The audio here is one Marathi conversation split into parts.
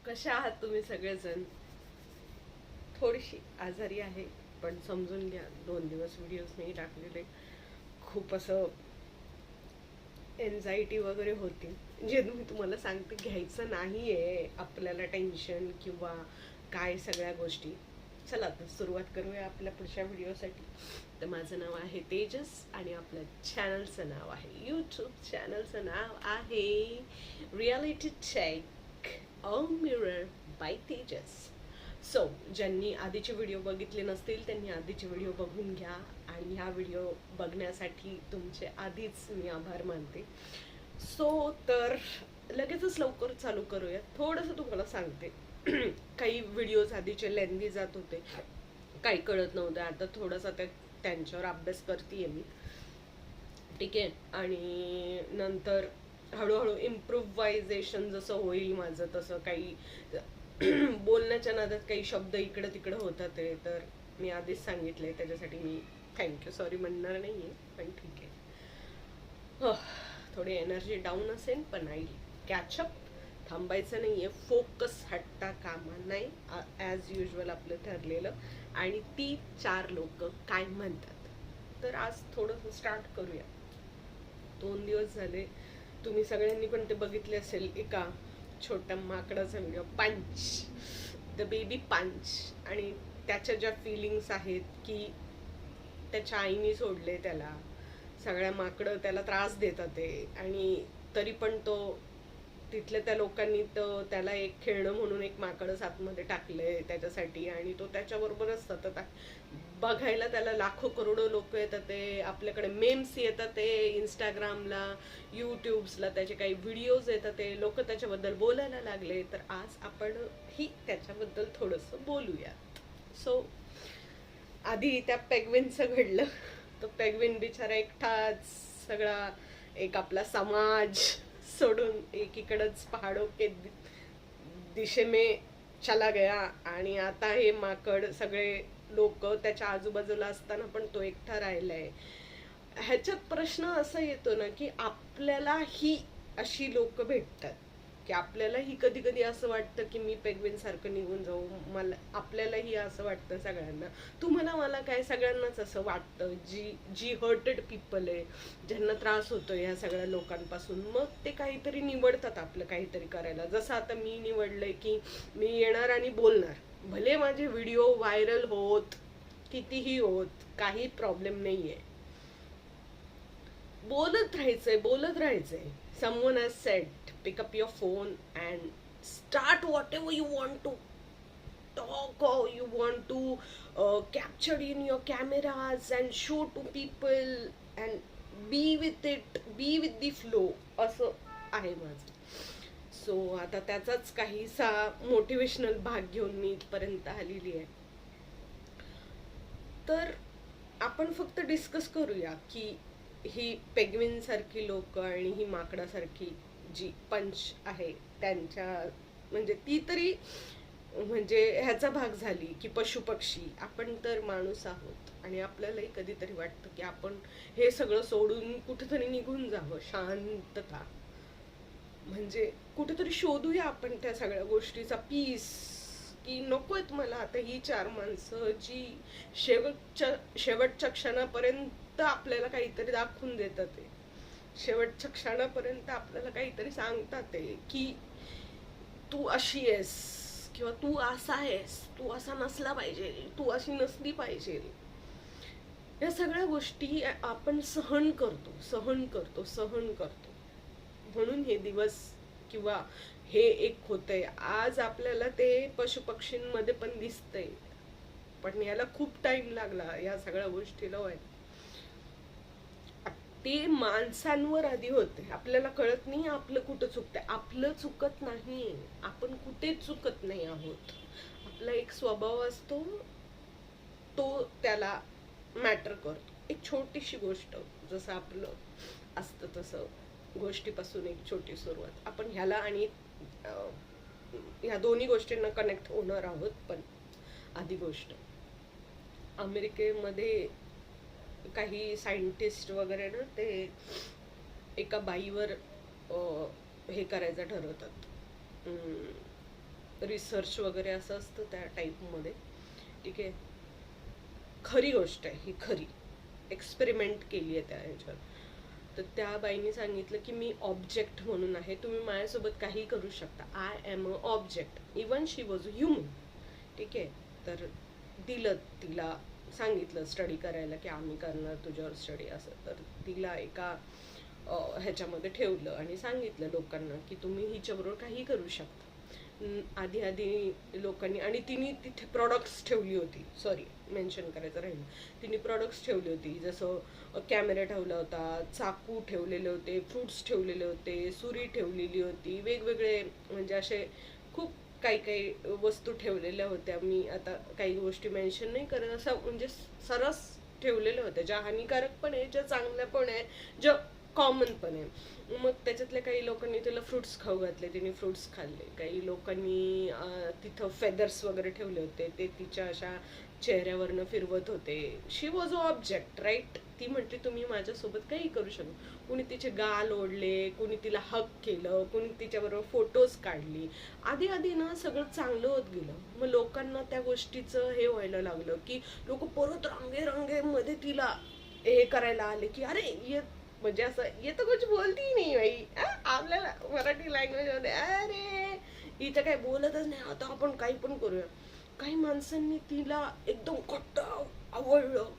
कशा आहात तुम्ही सगळेजण? थोडीशी आजारी आहे, पण समजून घ्या. 2 दिवस व्हिडिओज नाही टाकलेले. खूप असं एन्झायटी वगैरे होती, जे मी तुम्हाला सांगते घ्यायचं नाहीये आपल्याला टेन्शन किंवा काय सगळ्या गोष्टी. चला आता सुरुवात करूया आपल्या पुढच्या व्हिडिओसाठी. तर माझं नाव आहे तेजस आणि आपल्या चॅनलचं नाव आहे, यूट्यूब चॅनलचं नाव आहे reality check on mirror by Tejas. So ज्यांनी आधीचे व्हिडिओ बघितले नसतील त्यांनी आधीचे व्हिडिओ बघून घ्या आणि ह्या व्हिडिओ बघण्यासाठी तुमचे आधीच मी आभार मानते. तर लगेचच लवकर चालू करूया. थोडंसं तुम्हाला सांगते. काही व्हिडिओज आधीचे लेंदी जात होते, काही कळत नव्हतं. आता थोडासा त्यांच्यावर अभ्यास करते मी, ठीक आहे. आणि नंतर हळूहळू इम्प्रुव्हायझेशन जसं होईल माझं तसं काही बोलण्याच्या नादात काही शब्द इकडं तिकडं होतात ते तर मी आधीच सांगितलंय, त्याच्यासाठी मी थँक्यू सॉरी म्हणणार नाहीये, पण ठीक आहे. थोडी एनर्जी डाऊन असेल पण आई कॅचअप. थांबायचं नाहीये, फोकस हटता कामा नाही, ॲज युजल आपलं ठरलेलं. आणि ती 4 लोक काय म्हणतात, तर आज थोडंसं स्टार्ट करूया. 2 दिवस झाले, तुम्ही सगळ्यांनी पण ते बघितले असेल, एका छोट्या माकडाचा व्हिडिओ, पंच द बेबी पंच. आणि त्याच्या ज्या फिलिंग्स आहेत की त्याच्या आईने सोडले त्याला, सगळ्या माकडं त्याला त्रास देतात ते, आणि तरी पण तो तिथल्या त्या लोकांनी तर त्याला एक खेळणं म्हणून एक माकडच आतमध्ये टाकलंय त्याच्यासाठी, आणि तो त्याच्याबरोबरच सतत बघायला त्याला लाखो करोडो लोक येतात, ते आपल्याकडे मेम्स येतात, ते इंस्टाग्रामला यूट्यूब्सला त्याचे काही व्हिडिओज येतात, ते लोक त्याच्याबद्दल बोलायला लागले. तर आज आपण ही त्याच्याबद्दल थोडंसं बोलूया. सो आधी त्या पेग्विनचं घडलं. तो पेग्विन बिचारा एकटाच सगळा एक आपला समाज सोडून एकीकडच पहाडों के दिशे में चला गया. आणि आता हे माकड सगळे लोक त्याच्या आजूबाजूला असताना पण तो एकटा राहिलाय. ह्याच्यात प्रश्न असा येतो ना की आपल्याला ही अशी लोक भेटतात की आपल्यालाही कधी कधी असं वाटतं की मी पेग्विन सारखं निघून जाऊ. मला आपल्यालाही असं वाटतं सगळ्यांना, तुम्हाला मला काय सगळ्यांनाच असं वाटतं, जी जी हर्टेड पीपल आहे, ज्यांना त्रास होतो ह्या सगळ्या लोकांपासून, मग ते काहीतरी निवडतात आपलं काहीतरी करायला. जसं आता मी निवडलंय की मी येणार आणि बोलणार, भले माझे व्हिडिओ व्हायरल होत कितीही होत, काही प्रॉब्लेम नाहीये. बोलत राहायचंय, बोलत राहायचंय. someone has said pick up your phone and start whatever you want to talk, or you want to capture in your cameras and show to people and be with it, be with the flow, असं आहे माझं. सो आता त्याचाच काहीसा मोटिवेशनल भाग घेऊन मी इथपर्यंत आलेली आहे. तर आपण फक्त डिस्कस करूया की ही पेग्विन सारखी लोक आणि ही माकडासारखी जी पंच आहे त्यांच्या, म्हणजे ती तरी म्हणजे ह्याचा भाग झाली की पशुपक्षी, आपण तर माणूस आहोत. आणि आपल्यालाही कधीतरी वाटतं की आपण हे सगळं सोडून कुठेतरी निघून जावं, शांतता, म्हणजे कुठेतरी शोधूया आपण त्या सगळ्या गोष्टीचा पीस. की नकोत मला आता ही 4 माणसं जी शेवटच्या क्षणापर्यंत आपल्याला काहीतरी दाखवून देतात, ते शेवटच्या क्षणापर्यंत आपल्याला काहीतरी सांगतात की तू अशी आहेस किंवा तू असा आहेस, तू असा नसला पाहिजे, तू अशी नसली पाहिजे. या सगळ्या गोष्टी आपण सहन करतो, सहन करतो, सहन करतो. म्हणून हे दिवस किंवा हे एक होतंय आज आपल्याला, ते पशुपक्षींमध्ये पण दिसतंय, पण याला खूप टाइम लागला या सगळ्या गोष्टीला. होय, ते माणसांवर आधी होते, आपल्याला कळत नाही आपलं कुठं चुकतंय. आपलं चुकत नाही, आपण कुठेच चुकत नाही आहोत. आपला एक स्वभाव असतो, तो त्याला मॅटर करतो. एक छोटीशी गोष्ट जसं आपलं असतं तसं गोष्टीपासून एक छोटी सुरुवात. आपण ह्याला आणि ह्या दोन्ही गोष्टींना कनेक्ट होणार आहोत. पण आधी गोष्ट, अमेरिकेमध्ये काही सायंटिस्ट वगैरे ना, ते एका बाईवर हे करायचं ठरवतात, रिसर्च वगैरे असं असतं त्या टाईपमध्ये. ठीक आहे, खरी गोष्ट आहे ही, खरी एक्सपेरिमेंट केली आहे त्या ह्याच्यावर. तर त्या बाईने सांगितलं की मी ऑब्जेक्ट म्हणून आहे, तुम्ही माझ्यासोबत काही करू शकता, I am a object, even she was a human. ठीक आहे, तर दिलं तिला, सांगितलं स्टडी करायला की आम्ही करणार तुझ्यावर स्टडी असं. तर तिला एका ह्याच्यामध्ये ठेवलं आणि सांगितलं लोकांना की तुम्ही हिच्याबरोबर काही करू शकता. आधी आधी लोकांनी, आणि तिने तिथे प्रॉडक्ट्स ठेवली होती, सॉरी मेन्शन करायचं राहील, तिने प्रॉडक्ट्स ठेवली होती, जसं कॅमेरा ठेवला होता, चाकू ठेवलेले होते, फ्रुट्स ठेवलेले होते, सुरी ठेवलेली होती, वेगवेगळे म्हणजे असे खूप काही काही वस्तू ठेवलेल्या होत्या. मी आता काही गोष्टी मेन्शन नाही करत, असं म्हणजे सरस ठेवलेल्या होत्या, ज्या हानिकारक पण आहे, ज्या चांगल्या पण आहे, ज्या कॉमन पण आहे. मग त्याच्यातल्या काही लोकांनी तिला फ्रुट्स खाऊ घातले, तिने फ्रुट्स खाल्ले. काही लोकांनी तिथं फेदर्स वगैरे ठेवले होते, ते तिच्या अशा चेहऱ्यावरनं फिरवत होते. शी वॉज अ ऑब्जेक्ट, राईट. ती म्हटली तुम्ही माझ्यासोबत काही करू शकता. कुणी तिचे गाल ओढले, कुणी तिला हक केलं, कुणी तिच्याबरोबर फोटोज काढली. आधी आधी ना सगळं चांगलं होत गेलं. मग लोकांना त्या गोष्टीचं हे व्हायला लागलं की लोक परत रांगेमध्ये तिला हे करायला आले की अरे ये, म्हणजे असं ये तर कुछ बोलती नाही बाई, आपल्याला मराठी लँग्वेज मध्ये अरे हिचं काही बोलतच नाही, आता आपण काही पण करूया. काही माणसांनी तिला एकदम घट्ट आवडलं,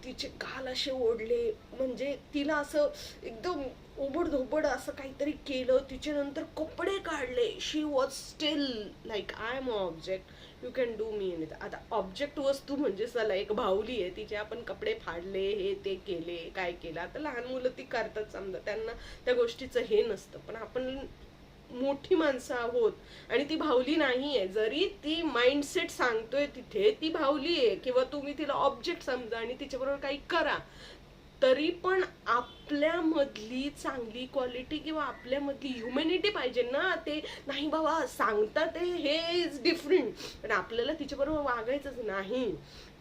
तिचे गाल असे ओढले, म्हणजे तिला असं एकदम ओबडधोबड असं काहीतरी केलं, तिचे नंतर कपडे काढले. She was still like I am object, you can do me anything. आता ऑब्जेक्ट वस्तू म्हणजे चला एक बाहुली आहे, तिचे आपण कपडे फाडले, हे ते केले, काय केलं. आता लहान मुलं ती करतात समजा, त्यांना त्या गोष्टीचं हे नसतं, पण आपण मोठी माणसं आहोत आणि ती भावली नाहीये. जरी ती माइंडसेट सांगतोय तिथे ती भावली आहे, किंवा तुम्ही तिला ऑब्जेक्ट समजा आणि तिच्याबरोबर काही करा, तरी पण आपल्यामधली चांगली क्वालिटी किंवा आपल्यामधली ह्युमॅनिटी पाहिजे ना. ते नाही बाबा सांगतात ते हे इज डिफरंट, पण आपल्याला तिच्याबरोबर वागायचंच नाही.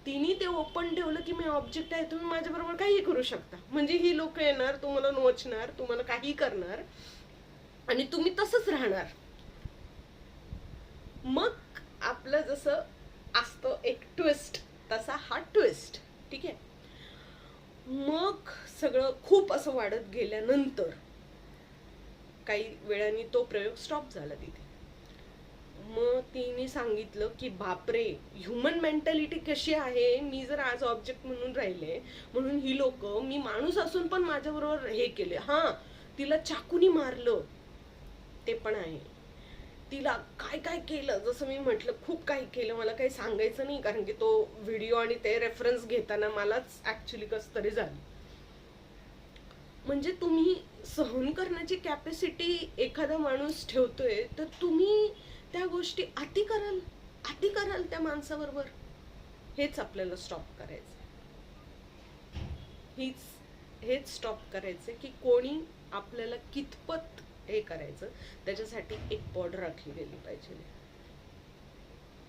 तिने ते ओपन ठेवलं की मी ऑब्जेक्ट आहे, तुम्ही माझ्याबरोबर काही करू शकता. म्हणजे ही लोक येणार, तुम्हाला नोचणार, तुम्हाला काही करणार आणि तुम्ही तसंच राहणार. मग आपलं जसं असतं एक ट्विस्ट, तसा हा ट्विस्ट. ठीक आहे, मग सगळं खूप असं वाढत गेल्यानंतर काही वेळाने तो प्रयोग स्टॉप झाला तिथे. मग तिने सांगितलं की बापरे, ह्युमन मेंटॅलिटी कशी आहे, मी जर आज ऑब्जेक्ट म्हणून राहिले म्हणून ही लोक, मी माणूस असून पण माझ्याबरोबर हे केले. हा, तिला चाकूनी मारलं ते पण आहे, तिला काय काय केलं, जसं मी म्हटलं खूप काही केलं. मला काही सांगायचं नाही, कारण की तो व्हिडिओ आणि ते रेफरन्स घेताना मलाच ऍक्च्युली कसं तरी झालं. म्हणजे तुम्ही सहन करण्याची कॅपॅसिटी एखादा माणूस ठेवतोय, तर तुम्ही त्या गोष्टी अति कराल त्या माणसाबरोबर. हेच आपल्याला स्टॉप करायचं, हेच स्टॉप करायचं की कोणी आपल्याला कितपत हे करायचं. त्याच्यासाठी एक बॉर्डर राखली गेली पाहिजे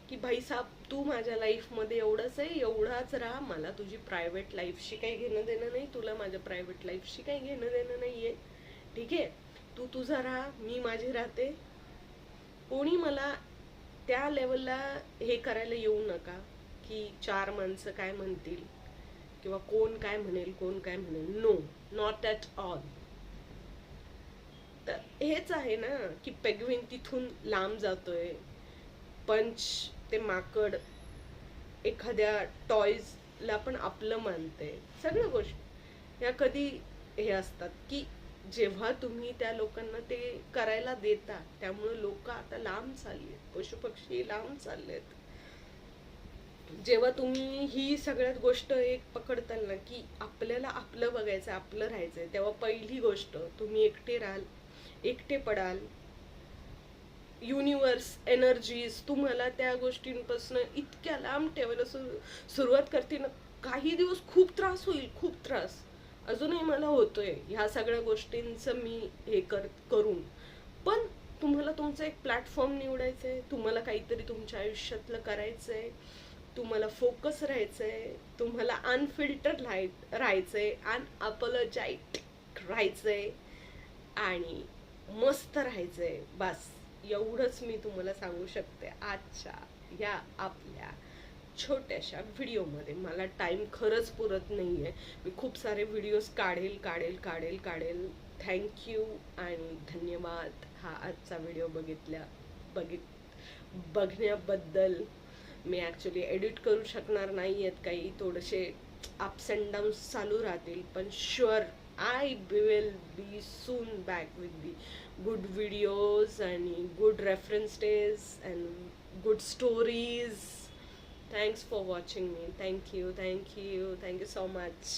की भाई साहब, तू माझ्या लाईफमध्ये एवढंच आहे, एवढाच राहा. मला तुझी प्रायव्हेट लाईफशी काही घेणं देणं नाही, तुला माझ्या प्रायव्हेट लाईफशी काही घेणं देणं नाहीये. ठीक आहे, तू तुझा राहा, मी माझी राहते. कोणी मला त्या लेवलला हे करायला येऊ नका की चार माणसं काय म्हणतील किंवा कोण काय म्हणेल, कोण काय म्हणेल. No, not at all. तर हेच आहे ना की पेग्विन तिथून लांब जातोय, पंच ते माकड एखाद्या टॉयजला पण आपलं मानते. सगळ्या गोष्टी या कधी हे असतात की जेव्हा तुम्ही त्या लोकांना ते करायला देता, त्यामुळे लोक आता लांब चाललेत, पशुपक्षी लांब चाललेत. जेव्हा तुम्ही ही सगळ्यात गोष्ट एक पकडताल ना की आपल्याला आपलं बघायचं, आपलं राहायचंय, तेव्हा पहिली गोष्ट तुम्ही एकटे राहाल, एकटे पडाल. युनिवर्स एनर्जीज तुम्हाला त्या गोष्टींपासून इतक्या लांब ठेवायला सुरुवात करते ना. काही दिवस खूप त्रास होईल, खूप त्रास अजूनही मला होतोय ह्या सगळ्या गोष्टींचं मी हे करून. पण तुम्हाला तुमचं एक प्लॅटफॉर्म निवडायचंय, तुम्हाला काहीतरी तुमच्या आयुष्यातलं करायचंय, तुम्हाला फोकस राहायचंय, तुम्हाला अनफिल्टर राहायचंय, अनअपोलोजाइट राहायचंय आणि मस्त राहायचंय. बस एवढंच मी तुम्हाला सांगू शकते आजच्या या आपल्या छोट्याशा व्हिडिओमध्ये. मला टाईम खरंच पुरत नाही आहे. मी खूप सारे व्हिडिओज काढेल. थँक्यू आणि धन्यवाद हा आजचा व्हिडिओ बघण्याबद्दल. मी ॲक्च्युली एडिट करू शकणार नाही आहेत, काही थोडेसे अप्स अँड डाऊन्स चालू राहतील, पण sure I will be soon back with the good videos आणि good references and good stories. Thanks for watching me. Thank you so much.